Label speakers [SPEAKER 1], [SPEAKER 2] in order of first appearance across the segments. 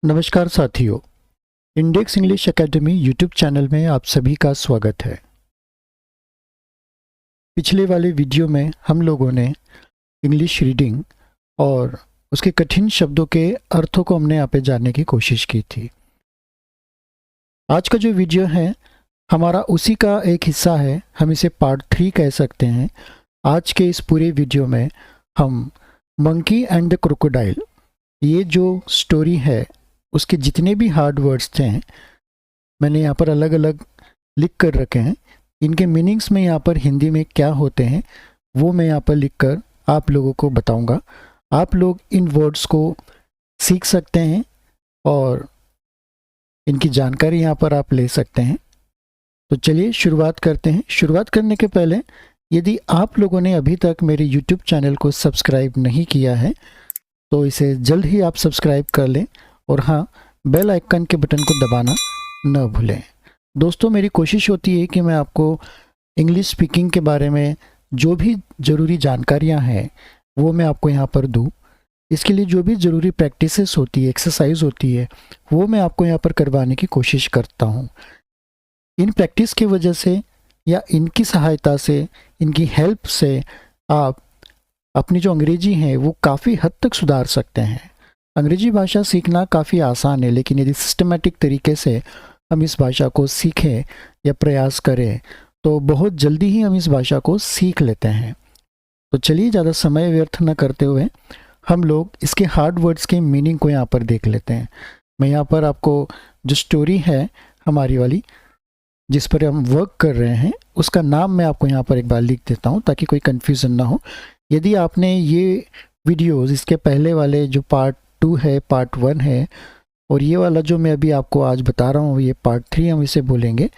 [SPEAKER 1] नमस्कार साथियों, index English academy YouTube channel में आप सभी का स्वागत है। पिछले वाले वीडियो में हम लोगों ने इंग्लिश रीडिंग और उसके कठिन शब्दों के अर्थों को हमने यहाँ पे जानने की कोशिश की थी। आज का जो वीडियो है हमारा उसी का एक हिस्सा है, हम इसे पार्ट 3 कह सकते हैं। आज के इस पूरे वीडियो में हम मंकी एंड द क्रोकोडाइल, ये जो स्टोरी है उसके जितने भी हार्ड वर्ड्स थे मैंने यहाँ पर अलग अलग लिख कर रखे हैं। इनके मीनिंग्स में यहाँ पर हिंदी में क्या होते हैं वो मैं यहाँ पर लिख कर आप लोगों को बताऊंगा। आप लोग इन वर्ड्स को सीख सकते हैं और इनकी जानकारी यहाँ पर आप ले सकते हैं। तो चलिए शुरुआत करते हैं। शुरुआत करने के पहले यदि आप लोगों ने अभी तक मेरे YouTube चैनल को सब्सक्राइब नहीं किया है तो इसे जल्द ही आप सब्सक्राइब कर लें और हाँ, बेल आइकन के बटन को दबाना न भूलें। दोस्तों, मेरी कोशिश होती है कि मैं आपको इंग्लिश स्पीकिंग के बारे में जो भी ज़रूरी जानकारियाँ हैं वो मैं आपको यहाँ पर दूँ। इसके लिए जो भी ज़रूरी प्रैक्टिसेस होती है, एक्सरसाइज होती है, वो मैं आपको यहाँ पर करवाने की कोशिश करता हूँ। इन प्रैक्टिस की वजह से या इनकी सहायता से, इनकी हेल्प से आप अपनी जो अंग्रेजी है वो काफ़ी हद तक सुधार सकते हैं। अंग्रेजी भाषा सीखना काफ़ी आसान है, लेकिन यदि सिस्टमेटिक तरीके से हम इस भाषा को सीखें या प्रयास करें तो बहुत जल्दी ही हम इस भाषा को सीख लेते हैं। तो चलिए ज़्यादा समय व्यर्थ न करते हुए हम लोग इसके हार्ड वर्ड्स के मीनिंग को यहाँ पर देख लेते हैं। मैं यहाँ पर आपको जो स्टोरी है हमारी वाली, जिस पर हम वर्क कर रहे हैं, उसका नाम मैं आपको यहाँ पर एक बार लिख देता हूँ ताकि कोई कन्फ्यूज़न ना हो। यदि आपने ये वीडियोज़, इसके पहले वाले जो पार्ट 2 है, पार्ट 1 है, और ये वाला जो मैं अभी आपको आज बता रहा हूँ ये पार्ट 3 हम इसे बोलेंगे।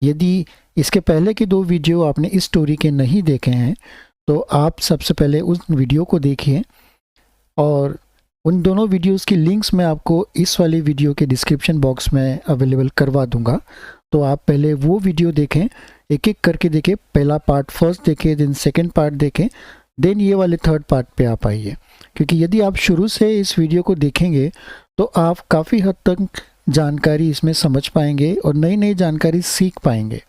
[SPEAKER 1] यदि इसके पहले के 2 वीडियो आपने इस स्टोरी के नहीं देखे हैं तो आप सबसे पहले उस वीडियो को देखिए और उन दोनों वीडियोस की लिंक्स मैं आपको इस वाली वीडियो के डिस्क्रिप्शन बॉक्स में अवेलेबल करवा दूंगा। तो आप पहले वो वीडियो देखें, एक एक करके देखें। पहला पार्ट फर्स्ट देखें, देन सेकेंड पार्ट देखें, देन ये वाले थर्ड पार्ट पे आप आइए। क्योंकि यदि आप शुरू से इस वीडियो को देखेंगे तो आप काफ़ी हद तक जानकारी इसमें समझ पाएंगे और नई नई जानकारी सीख पाएंगे।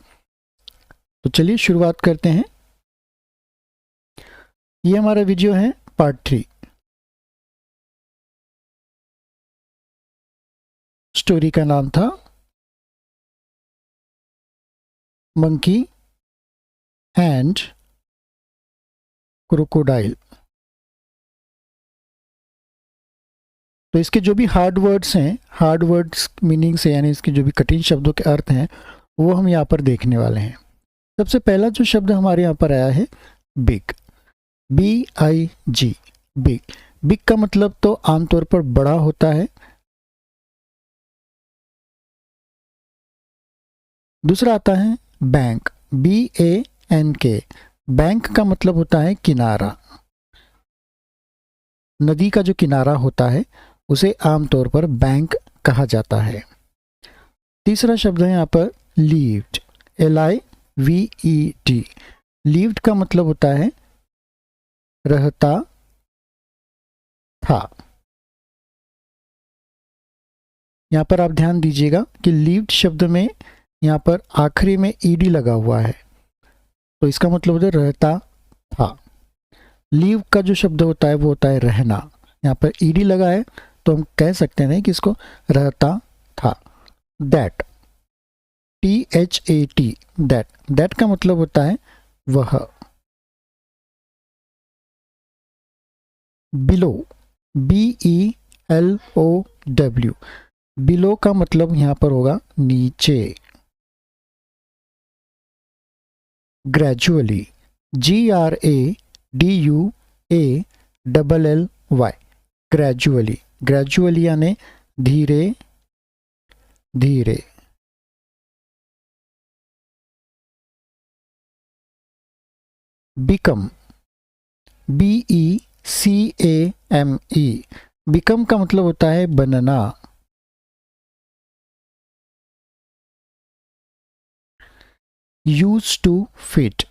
[SPEAKER 1] तो चलिए शुरुआत करते हैं। ये हमारा वीडियो है पार्ट 3। स्टोरी का नाम था मंकी एंड क्रोकोडाइल। तो इसके जो भी हार्ड वर्ड्स हैं, हार्ड वर्ड्स मीनिंग से, यानी इसके जो भी कठिन शब्दों के अर्थ हैं वो हम यहाँ पर देखने वाले हैं। सबसे पहला जो शब्द हमारे यहाँ पर आया है बिग, BIG, बिग। बिग का मतलब तो आमतौर पर बड़ा होता है। दूसरा आता है बैंक, BANK। बैंक का मतलब होता है किनारा। नदी का जो किनारा होता है उसे आमतौर पर बैंक कहा जाता है। तीसरा शब्द है यहाँ पर लीव्ड, LIVED। लीव्ड का मतलब होता है रहता था। यहाँ पर आप ध्यान दीजिएगा कि लीव्ड शब्द में यहाँ पर आखिरी में ED लगा हुआ है, तो इसका मतलब होता है रहता था। लीव का जो शब्द होता है वो होता है रहना। यहाँ पर ED लगा है तो हम कह सकते हैं कि इसको रहता था। That, THAT, that. दैट का मतलब होता है वह। Below, BELOW। बिलो का मतलब यहाँ पर होगा नीचे। Gradually, GRADUALLY। ग्रेजुअली, ग्रेजुअली यानी धीरे धीरे। Become, BECAME। बिकम का मतलब होता है बनना। यूज टू फिट,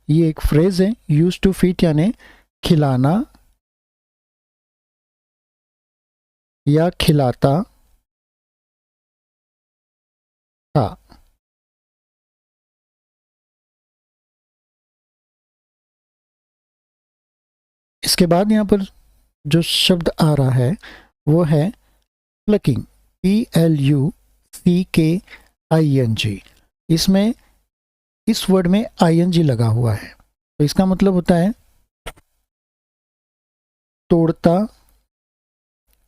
[SPEAKER 1] ये एक फ्रेज है। यूज टू फिट यानी खिलाना या खिलाता था। इसके बाद यहाँ पर जो शब्द आ रहा है वो है प्लकिंग, PLUCKING। इसमें इस वर्ड में ING लगा हुआ है, तो इसका मतलब होता है तोड़ता,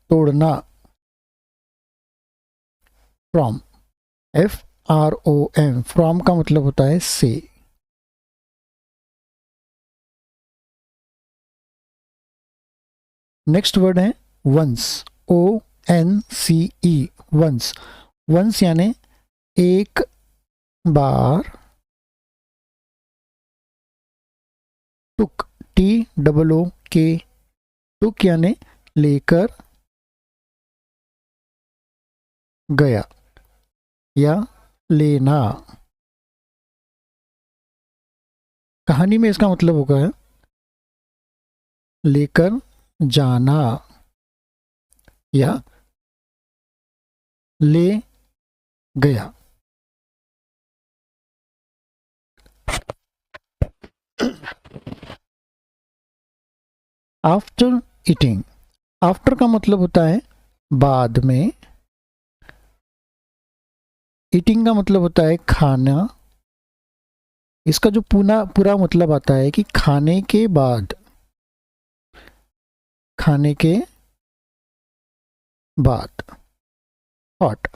[SPEAKER 1] तोड़ना। फ्रॉम, FROM, फ्रॉम का मतलब होता है से। नेक्स्ट वर्ड है वंस, ONCE, वंस। वंस यानी एक बार। टुक, TOOK, टुक यानी लेकर गया या लेना। कहानी में इसका मतलब होगा लेकर जाना या ले गया। आफ्टर ईटिंग, आफ्टर का मतलब होता है बाद में। ईटिंग का मतलब होता है खाना। इसका जो पूरा मतलब आता है कि खाने के बाद, खाने के बाद। थॉट,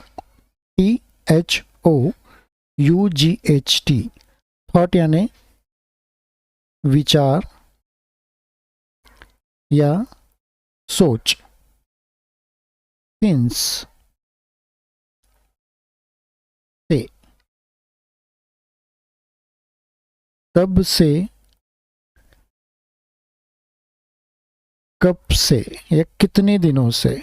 [SPEAKER 1] THOUGHT, थॉट यानी विचार या सोच। सिंस से, तब से, कब से या कितने दिनों से।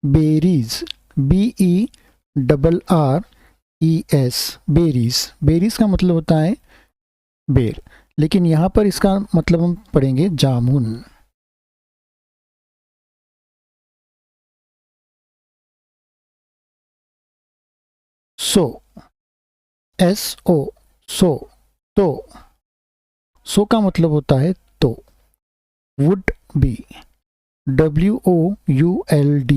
[SPEAKER 1] Berries, BERRES, berries. बेरीज का मतलब होता है बेर, लेकिन यहां पर इसका मतलब हम पढ़ेंगे जामुन। सो, SO, सो, तो। सो का मतलब होता है तो। Would be, WOULD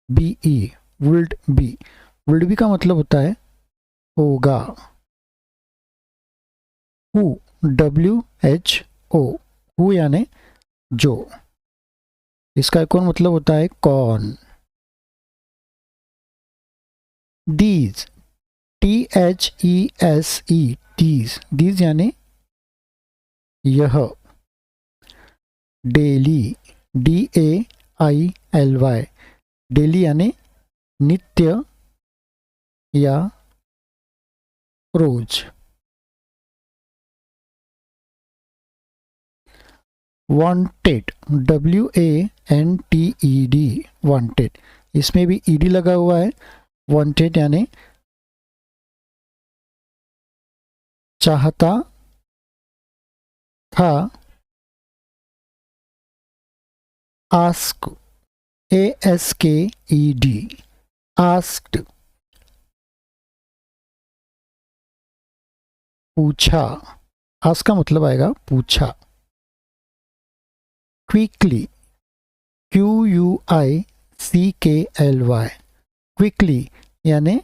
[SPEAKER 1] BE, would be. Would be का मतलब होता है होगा। हु, WHO, हु यानी जो। इसका एक और मतलब होता है कौन। दीज, THESE, दीज, दीज यानी यह। डेली, DAILY, डेली यानी नित्य या रोज। Wanted, WANTED, wanted. इसमें भी ED लगा हुआ है। वांटेड यानी चाहता था। आस्क, ASKED, आस्क्ड, पूछा। आस्क का मतलब आएगा पूछा। क्विकली, QUICKLY, क्विकली यानी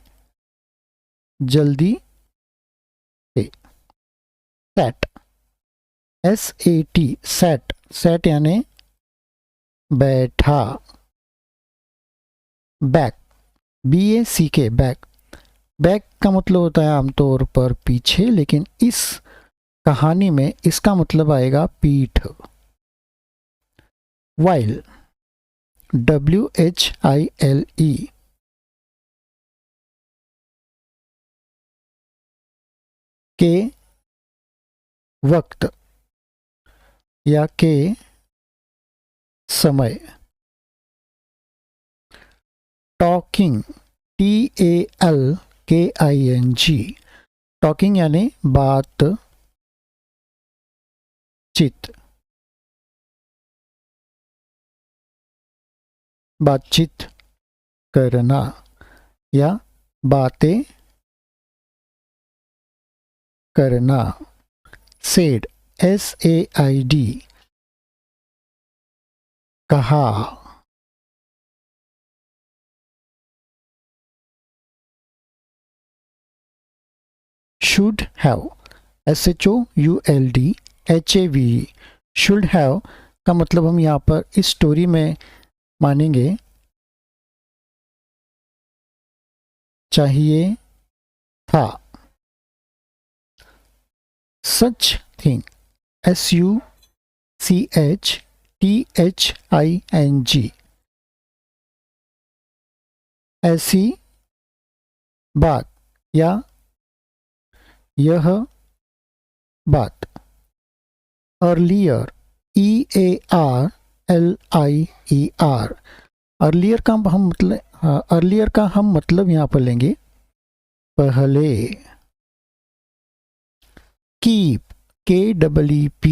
[SPEAKER 1] जल्दी से। सैट, SAT, सैट, सैट यानी बैठा। Back, BACK, back. बैक का मतलब होता है आमतौर पर पीछे, लेकिन इस कहानी में इसका मतलब आएगा पीठ। वाइल, WHILE, के वक्त या के समय। टॉकिंग, TALKING, टॉकिंग यानी बात बातचीत, बातचीत करना या बातें करना। सेड, SAID, कहा। Should have, SHOULD HAVE, should have का मतलब हम यहाँ पर इस स्टोरी में मानेंगे चाहिए था। सच थिंग, SUCHTHING, ऐसी बात या यह बात। अर्लियर, EARLIER, अर्लियर का हम मतलब अर्लियर का हम मतलब यहाँ पर लेंगे पहले। कीप, KEEP,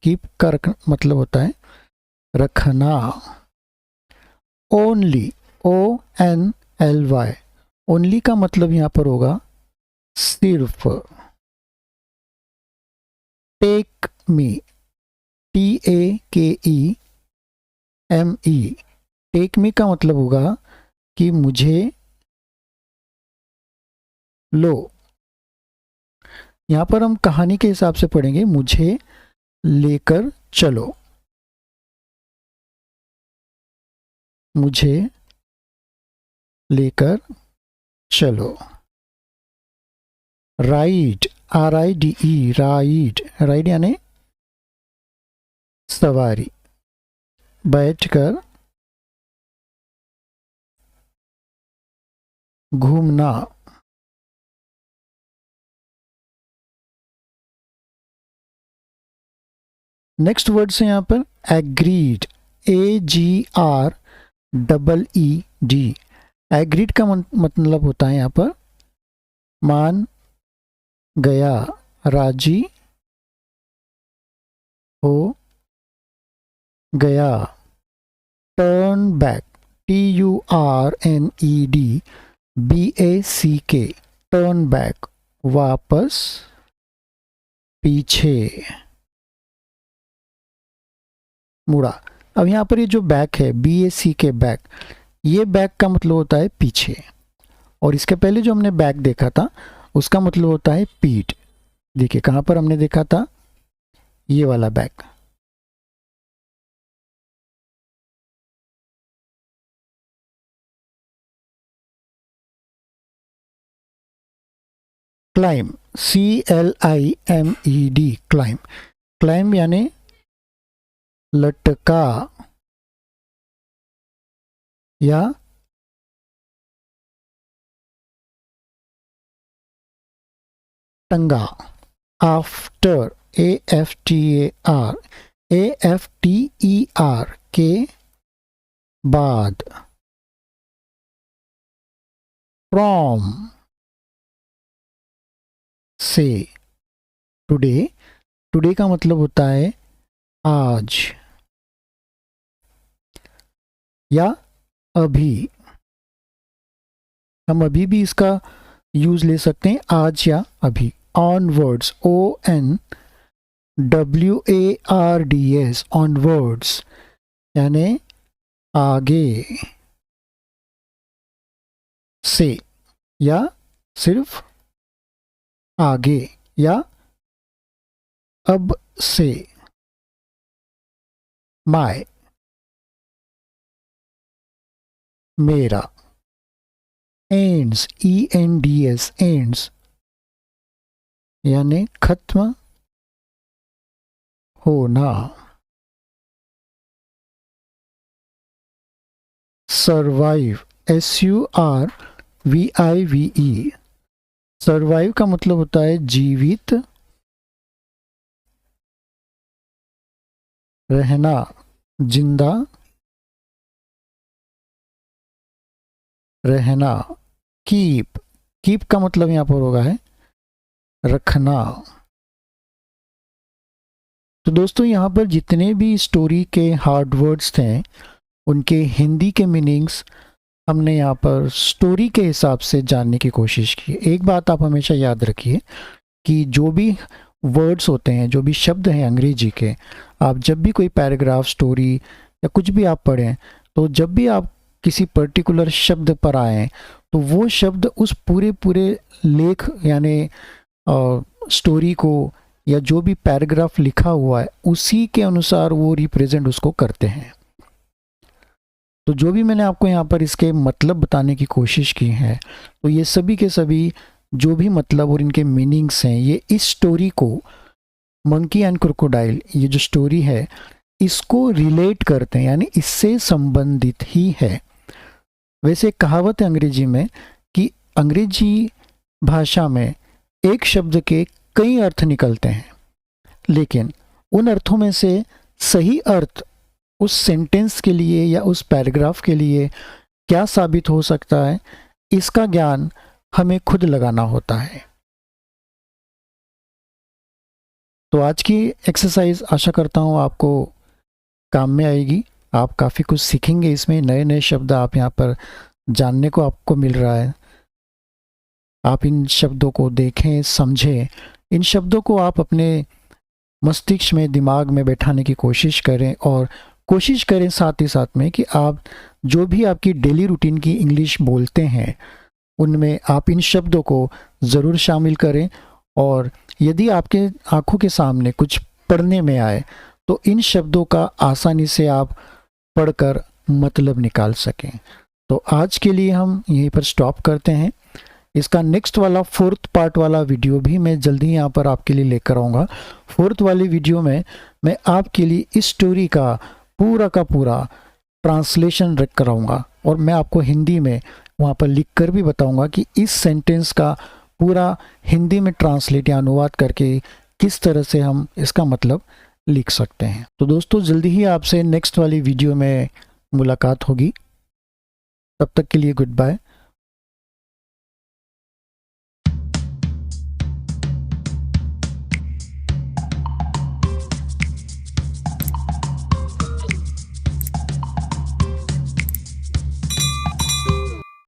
[SPEAKER 1] कीप का मतलब होता है रखना। ओनली, ONLY, ओनली का मतलब यहाँ पर होगा सिर्फ। Take me, TAKEME, take me का मतलब होगा कि मुझे लो। यहाँ पर हम कहानी के हिसाब से पढ़ेंगे, मुझे लेकर चलो, मुझे लेकर चलो। राइड, RIDE, राइड, राइड यानी सवारी, बैठकर घूमना। नेक्स्ट वर्ड से यहाँ पर एग्रीड, AGREED, एग्रीड का मतलब होता है यहाँ पर मान गया, राजी हो गया। Turn back, TURNEDBACK, turn back, वापस, पीछे मुड़ा। अब यहाँ पर ये जो बैक है, BACK, बैक, ये बैक का मतलब होता है पीछे, और इसके पहले जो हमने बैक देखा था उसका मतलब होता है पीठ। देखिए कहाँ पर हमने देखा था, ये वाला back. Climb, CLIMED, climb, climb यानी लटका या टंगा। आफ्टर, AFTER, के बाद। फ्रॉम, से। टुडे, टुडे का मतलब होता है आज या अभी। हम अभी भी इसका यूज ले सकते हैं, आज या अभी। ऑनवर्ड्स, ONWARDS, ऑनवर्ड्स यानी आगे से या सिर्फ आगे या अब से। माय, मेरा। एंड्स, ENDS, एंड्स यानी खत्म होना। सर्वाइव, SURVIVE, सर्वाइव का मतलब होता है जीवित रहना, जिंदा रहना। कीप, कीप का मतलब यहाँ पर होगा है रखना। तो दोस्तों यहाँ पर जितने भी स्टोरी के हार्ड वर्ड्स थे उनके हिंदी के मीनिंग्स हमने यहाँ पर स्टोरी के हिसाब से जानने की कोशिश की। एक बात आप हमेशा याद रखिए कि जो भी वर्ड्स होते हैं, जो भी शब्द हैं अंग्रेजी के, आप जब भी कोई पैराग्राफ, स्टोरी या कुछ भी आप पढ़ें, तो जब भी आप किसी पर्टिकुलर शब्द पर आएँ तो वो शब्द उस पूरे लेख यानी स्टोरी को या जो भी पैराग्राफ लिखा हुआ है उसी के अनुसार वो रिप्रेजेंट उसको करते हैं। तो जो भी मैंने आपको यहाँ पर इसके मतलब बताने की कोशिश की है, तो ये सभी के सभी जो भी मतलब और इनके मीनिंग्स हैं, ये इस स्टोरी को, मंकी एंड क्रोकोडाइल, ये जो स्टोरी है इसको रिलेट करते हैं, यानी इससे संबंधित ही है। वैसे कहावत है अंग्रेजी में कि अंग्रेजी भाषा में एक शब्द के कई अर्थ निकलते हैं, लेकिन उन अर्थों में से सही अर्थ उस सेंटेंस के लिए या उस पैराग्राफ के लिए क्या साबित हो सकता है, इसका ज्ञान हमें खुद लगाना होता है। तो आज की एक्सरसाइज आशा करता हूँ आपको काम में आएगी। आप काफ़ी कुछ सीखेंगे इसमें, नए नए शब्द आप यहाँ पर जानने को आपको मिल रहा है। आप इन शब्दों को देखें, समझें, इन शब्दों को आप अपने मस्तिष्क में, दिमाग में बैठाने की कोशिश करें और कोशिश करें साथ ही साथ में कि आप जो भी आपकी डेली रूटीन की इंग्लिश बोलते हैं उनमें आप इन शब्दों को ज़रूर शामिल करें। और यदि आपके आंखों के सामने कुछ पढ़ने में आए तो इन शब्दों का आसानी से आप पढ़कर मतलब निकाल सकें। तो आज के लिए हम यहीं पर स्टॉप करते हैं। इसका नेक्स्ट वाला 4th पार्ट वाला वीडियो भी मैं जल्दी यहाँ पर आपके लिए लेकर आऊँगा। 4th वाली वीडियो में मैं आपके लिए इस स्टोरी का पूरा ट्रांसलेशन कराऊंगा और मैं आपको हिंदी में वहाँ पर लिख कर भी बताऊंगा कि इस सेंटेंस का पूरा हिंदी में ट्रांसलेट या अनुवाद करके किस तरह से हम इसका मतलब लिख सकते हैं। तो दोस्तों जल्दी ही आपसे नेक्स्ट वाली वीडियो में मुलाकात होगी। तब तक के लिए गुड बाय।